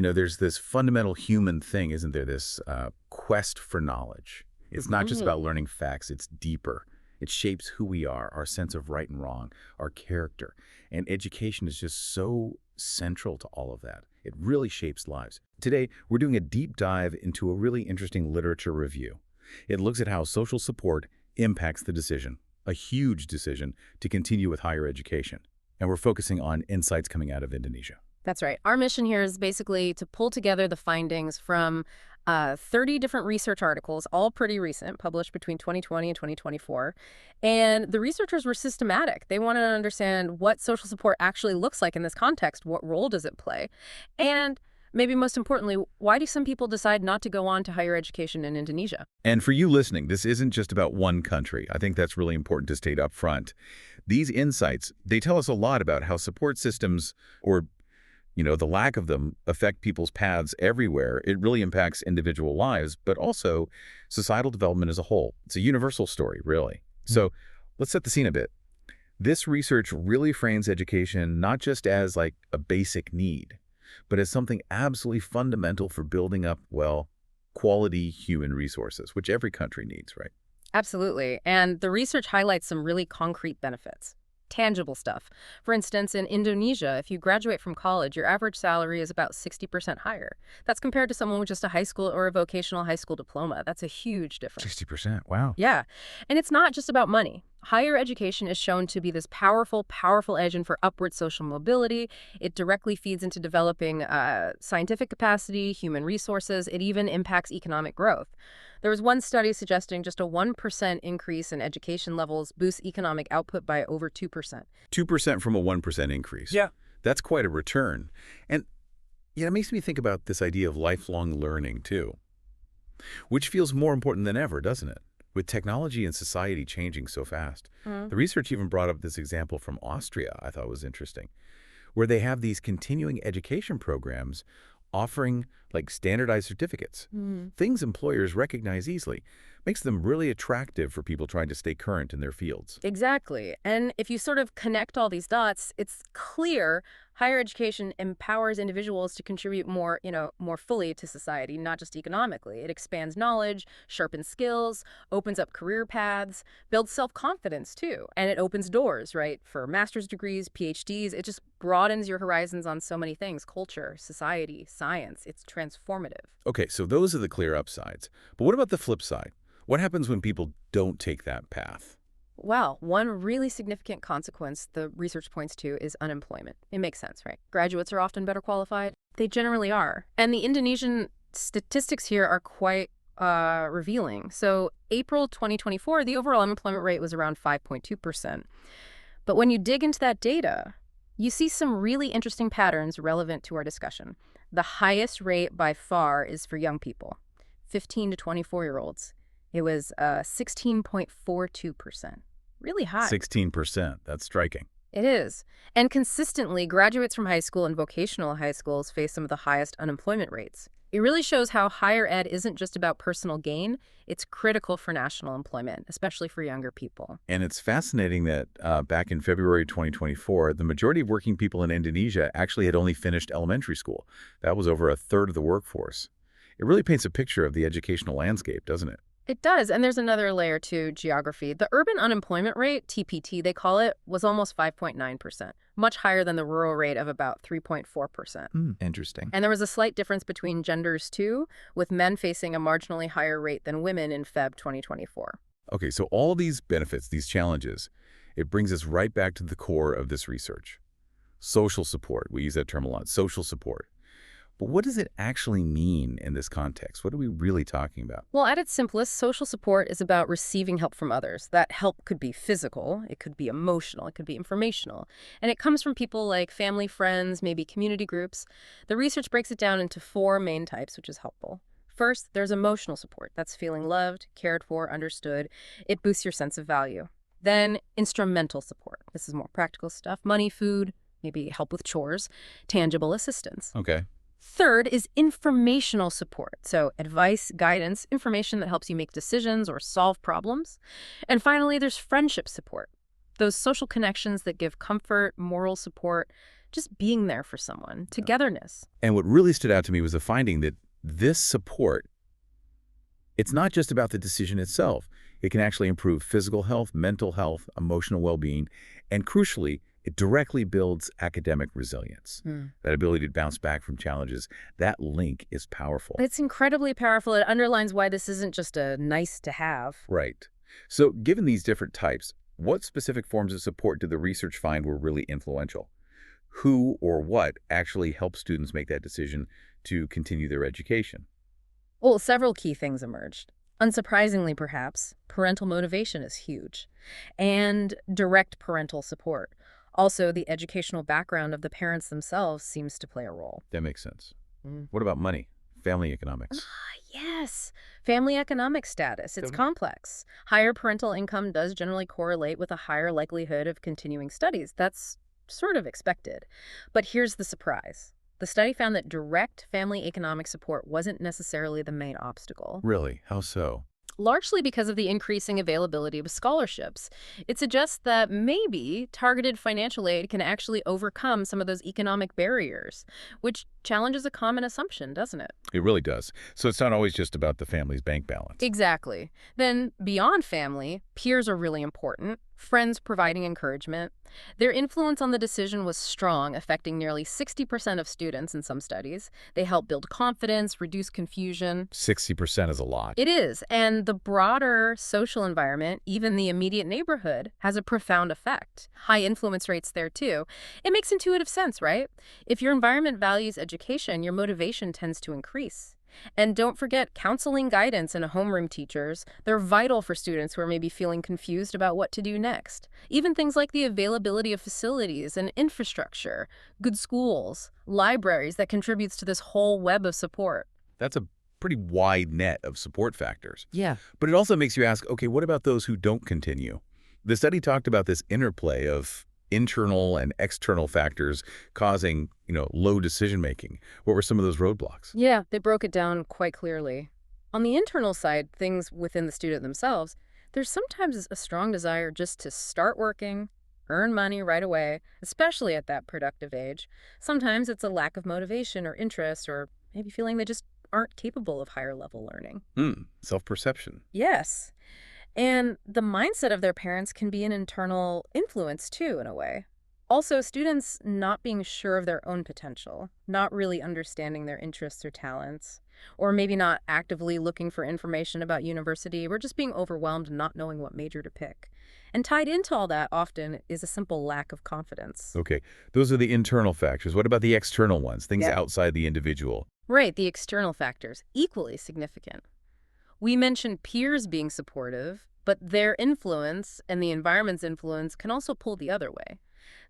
There's this fundamental human thing, isn't there? This quest for knowledge. It's not just about learning facts, it's deeper. It shapes who we are, our sense of right and wrong, our character. And education is just so central to all of that. It really shapes lives. Today, we're doing a deep dive into a really interesting literature review. It looks at how social support impacts the decision, a huge decision, to continue with higher education. And we're focusing on insights coming out of Indonesia. That's right. Our mission here is basically to pull together the findings from 30 different research articles, all pretty recent, published between 2020 and 2024. And the researchers were systematic. They wanted to understand what social support actually looks like in this context. What role does it play? And maybe most importantly, why do some people decide not to go on to higher education in Indonesia? And for you listening, this isn't just about one country. I think that's really important to state up front. These insights, they tell us a lot about how support systems, or the lack of them, affect people's paths everywhere. It really impacts individual lives, but also societal development as a whole. It's a universal story, really. So let's set the scene a bit. This research really frames education not just as like a basic need, but as something absolutely fundamental for building up, quality human resources, which every country needs, right? Absolutely. And the research highlights some really concrete benefits. Tangible stuff. For instance, in Indonesia, if you graduate from college, your average salary is about 60% higher. That's compared to someone with just a high school or a vocational high school diploma. That's a huge difference. 60%, wow. Yeah. And it's not just about money. Higher education is shown to be this powerful, powerful engine for upward social mobility. It directly feeds into developing scientific capacity, human resources. It even impacts economic growth. There was one study suggesting just a 1% increase in education levels boosts economic output by over 2%. 2% from a 1% increase. Yeah. That's quite a return. And it makes me think about this idea of lifelong learning, too, which feels more important than ever, doesn't it? With technology and society changing so fast. The research even brought up this example from Austria I thought was interesting, where they have these continuing education programs offering like standardized certificates, things employers recognize easily, makes them really attractive for people trying to stay current in their fields. Exactly. And if you sort of connect all these dots, it's clear higher education empowers individuals to contribute more, more fully to society, not just economically. It expands knowledge, sharpens skills, opens up career paths, builds self-confidence too. And it opens doors, right, for master's degrees, PhDs. It just broadens your horizons on so many things: culture, society, science. It's transformative. Okay, so those are the clear upsides. But what about the flip side? What happens when people don't take that path? Well, one really significant consequence the research points to is unemployment. It makes sense, right? Graduates are often better qualified. They generally are. And the Indonesian statistics here are quite revealing. So April 2024, the overall unemployment rate was around 5.2%. But when you dig into that data, you see some really interesting patterns relevant to our discussion. The highest rate by far is for young people, 15 to 24-year-olds. It was 16.42%. Really high. 16%. That's striking. It is. And consistently, graduates from high school and vocational high schools face some of the highest unemployment rates. It really shows how higher ed isn't just about personal gain. It's critical for national employment, especially for younger people. And it's fascinating that back in February 2024, the majority of working people in Indonesia actually had only finished elementary school. That was over a third of the workforce. It really paints a picture of the educational landscape, doesn't it? It does. And there's another layer to geography. The urban unemployment rate, TPT they call it, was almost 5.9%, much higher than the rural rate of about 3.4%. Interesting. And there was a slight difference between genders, too, with men facing a marginally higher rate than women in Feb 2024. Okay, so all these benefits, these challenges, it brings us right back to the core of this research. Social support. We use that term a lot. Social support. But what does it actually mean in this context? What are we really talking about? Well, at its simplest, social support is about receiving help from others. That help could be physical, it could be emotional, it could be informational. And it comes from people like family, friends, maybe community groups. The research breaks it down into 4 main types, which is helpful. First, there's emotional support. That's feeling loved, cared for, understood. It boosts your sense of value. Then instrumental support. This is more practical stuff. Money, food, maybe help with chores, tangible assistance. Okay. Third is informational support. So advice, guidance, information that helps you make decisions or solve problems. And finally, there's friendship support. Those social connections that give comfort, moral support, just being there for someone, togetherness. And what really stood out to me was the finding that this support, it's not just about the decision itself. It can actually improve physical health, mental health, emotional well-being, and crucially, it directly builds academic resilience. That ability to bounce back from challenges, that link is powerful. It's incredibly powerful. It underlines why this isn't just a nice to have. Right. So given these different types, what specific forms of support did the research find were really influential? Who or what actually helped students make that decision to continue their education? Well, several key things emerged. Unsurprisingly, perhaps, parental motivation is huge, and direct parental support. Also, the educational background of the parents themselves seems to play a role. That makes sense. What about money? Family economics? Yes, family economic status. It's So- complex. Higher parental income does generally correlate with a higher likelihood of continuing studies. That's sort of expected. But here's the surprise. The study found that direct family economic support wasn't necessarily the main obstacle, Really? How so? largely because of the increasing availability of scholarships. It suggests that maybe targeted financial aid can actually overcome some of those economic barriers, which challenges a common assumption, doesn't it? It really does. So it's not always just about the family's bank balance. Exactly. Then, beyond family, peers are really important. Friends providing encouragement. Their influence on the decision was strong, affecting nearly 60% of students in some studies. They help build confidence, reduce confusion. 60% is a lot. It is, and the broader social environment, even the immediate neighborhood, has a profound effect. High influence rates there, too. It makes intuitive sense, right? If your environment values education, your motivation tends to increase. And don't forget counseling guidance and homeroom teachers. They're vital for students who are maybe feeling confused about what to do next. Even things like the availability of facilities and infrastructure, good schools, libraries that contributes to this whole web of support. That's a pretty wide net of support factors. Yeah. But it also makes you ask, okay, what about those who don't continue? The study talked about this interplay of internal and external factors causing, low decision-making. What were some of those roadblocks? Yeah, they broke it down quite clearly. On the internal side, things within the student themselves, there's sometimes a strong desire just to start working, earn money right away, especially at that productive age. Sometimes it's a lack of motivation or interest, or maybe feeling they just aren't capable of higher level learning. Self-perception. Yes. And the mindset of their parents can be an internal influence too, in a way. Also, students not being sure of their own potential, not really understanding their interests or talents, or maybe not actively looking for information about university, or just being overwhelmed and not knowing what major to pick. And tied into all that often is a simple lack of confidence. Okay, those are the internal factors. What about the external ones, things Yeah. outside the individual? Right, the external factors, equally significant. We mentioned peers being supportive, but their influence and the environment's influence can also pull the other way.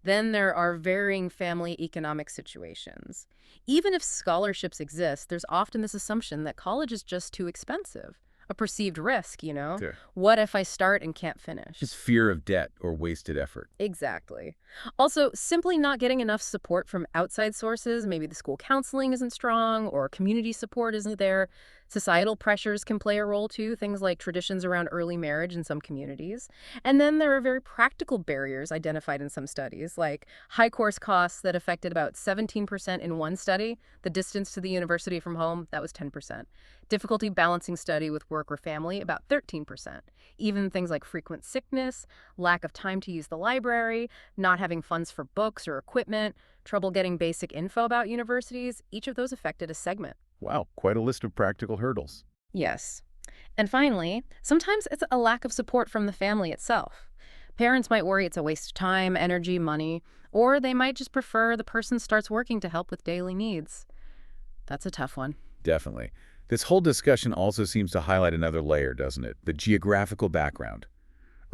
Then there are varying family economic situations. Even if scholarships exist, there's often this assumption that college is just too expensive. A perceived risk, Sure. What if I start and can't finish? Just fear of debt or wasted effort. Exactly. Also, simply not getting enough support from outside sources, maybe the school counseling isn't strong or community support isn't there. Societal pressures can play a role too, things like traditions around early marriage in some communities. And then there are very practical barriers identified in some studies, like high course costs that affected about 17% in one study. The distance to the university from home, that was 10%. Difficulty balancing study with work or family, about 13%. Even things like frequent sickness, lack of time to use the library, not having funds for books or equipment, trouble getting basic info about universities, each of those affected a segment. Wow, quite a list of practical hurdles. Yes. And finally, sometimes it's a lack of support from the family itself. Parents might worry it's a waste of time, energy, money, or they might just prefer the person starts working to help with daily needs. That's a tough one. Definitely. This whole discussion also seems to highlight another layer, doesn't it? The geographical background.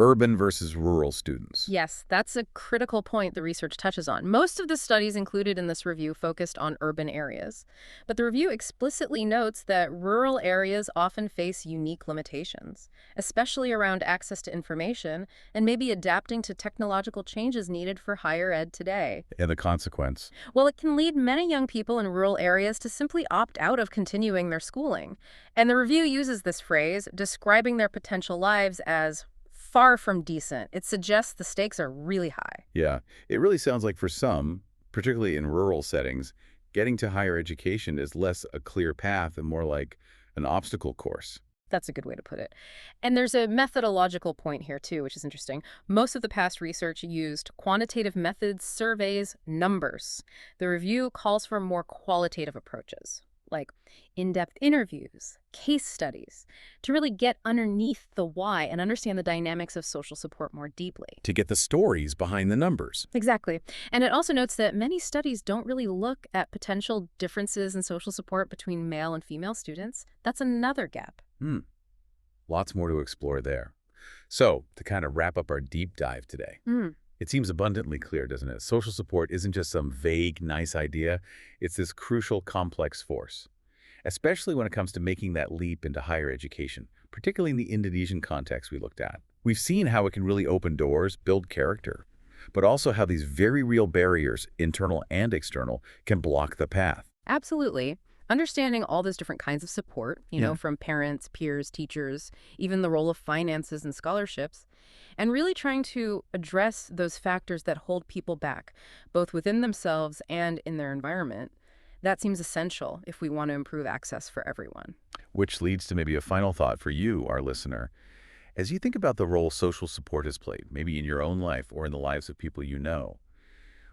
Urban versus rural students. Yes, that's a critical point the research touches on. Most of the studies included in this review focused on urban areas, but the review explicitly notes that rural areas often face unique limitations, especially around access to information and maybe adapting to technological changes needed for higher ed today. And the consequence. Well, it can lead many young people in rural areas to simply opt out of continuing their schooling. And the review uses this phrase, describing their potential lives as far from decent. It suggests the stakes are really high. Yeah, it really sounds like for some, particularly in rural settings, getting to higher education is less a clear path and more like an obstacle course. That's a good way to put it. And there's a methodological point here, too, which is interesting. Most of the past research used quantitative methods, surveys, numbers. The review calls for more qualitative approaches, like in-depth interviews, case studies, to really get underneath the why and understand the dynamics of social support more deeply. To get the stories behind the numbers. Exactly. And it also notes that many studies don't really look at potential differences in social support between male and female students. That's another gap. Lots more to explore there. So, to kind of wrap up our deep dive today, it seems abundantly clear, doesn't it? Social support isn't just some vague, nice idea. It's this crucial, complex force, especially when it comes to making that leap into higher education, particularly in the Indonesian context we looked at. We've seen how it can really open doors, build character, but also how these very real barriers, internal and external, can block the path. Absolutely. Understanding all those different kinds of support, you know, from parents, peers, teachers, even the role of finances and scholarships, and really trying to address those factors that hold people back, both within themselves and in their environment. That seems essential if we want to improve access for everyone. Which leads to maybe a final thought for you, our listener. As you think about the role social support has played, maybe in your own life or in the lives of people you know,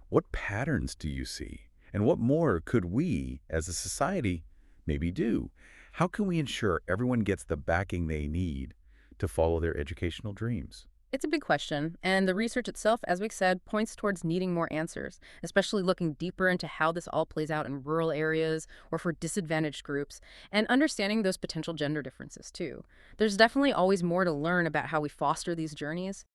what patterns do you see? And what more could we, as a society, maybe do? How can we ensure everyone gets the backing they need to follow their educational dreams? It's a big question, and the research itself, as we said, points towards needing more answers, especially looking deeper into how this all plays out in rural areas or for disadvantaged groups, and understanding those potential gender differences, too. There's definitely always more to learn about how we foster these journeys,